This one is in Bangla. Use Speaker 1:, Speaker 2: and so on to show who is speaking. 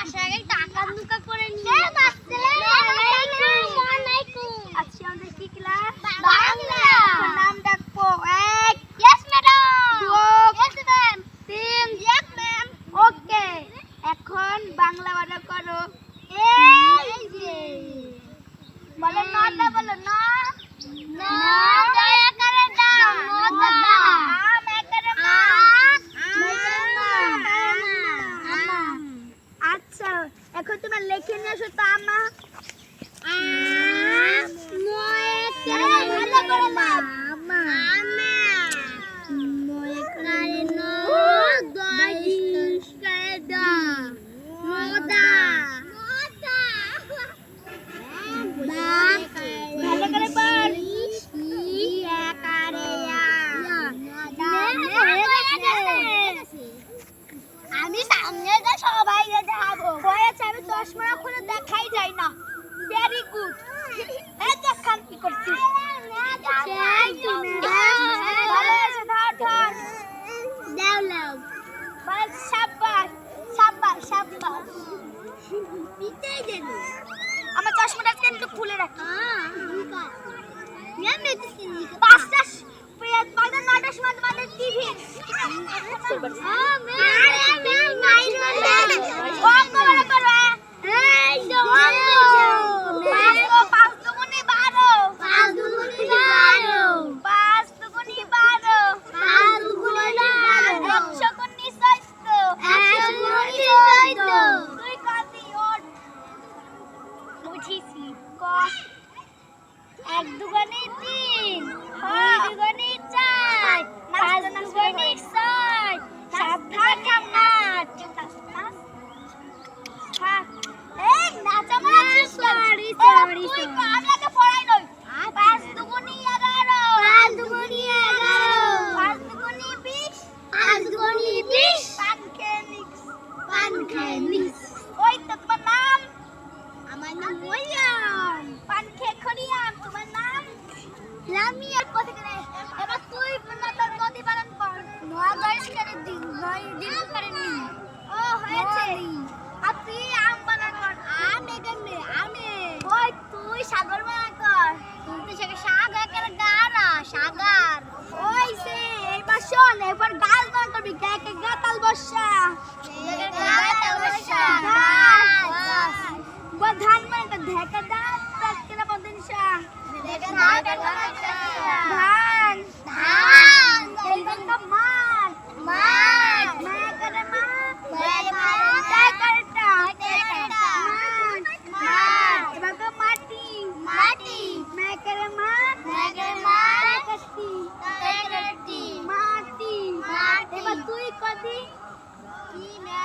Speaker 1: আসার আগে টাকা দুকা করে নিয়ে আজকে আমাদের কি ক্লাস? বাংলা। নাম ডাকবো 1 yes madam 2 yes ma'am 3 yes ma'am okay. এখন বাংলা বাড়া করো। এই যে বলো নটা, বলো না না দয়া করে দাও নটা দাও। আম একরে মা আমা। আচ্ছা এখন তোমরা লিখে নিয়ে আসো তো আমা। ভালো করে লাভ আমা আমা নয় করে নো দশ করে দা মোদা মোদা ভালো করে বল ই আকারে আমি সামনে যা সবাই দেখাবো। হয়েছে আমি চশমা খুলে দেখাই যায় না। Very good. এই দেখান কি করছিস? দাও লাও বল শাবাশ শাবাশ শাবাশ পিটাই দেন। আমার চশমাটা একটু খুলে রাখি। হ্যাঁ মেডিসিন 5টা পেট পাঁচটা 9টার সময় তোমাদের টিভি এক দুগুণে 3 দুই দুগুণে 4 পাঁচ দুগুণে 6 সাত দুগুণে 8 এই নাচামা সরি সরি আমরা তো পড়াই নই। 5 দুগুণে 11 5 দুগুণে 11 5 দুগুণে 20 5 দুগুণে 20 পানখেনিক্স ওই তো তোমার নাম? আমার নাম ওয়াম পানখেখরিয়াম। তোমার নাম? লামিয়া। কোথা থেকে? এবার তুই তোর নদী পালন কর। নয় 10 করে দিন 9 দিন করে নি। ও হয়েছে। আর তুই আম বানান কর। আম এখানে আমে ওই তুই সাগর বানান কর। তুই সেটা সাগর করে গারা সাগর ওইছে। এবার শোন এবার গাল বানান করবি। গাতাল বর্ষা গাতাল বর্ষা ধান মানে ঢেকা দাঁত কেনা পদিনশা ধান ধান ধান মাঠ মাঠ মা করে মা টাকাটা মাঠ এবার তো মাটি মাটি মা করে মা টাকাটি টাকাটি মাটি মাটি। এবার তুই কদি কি না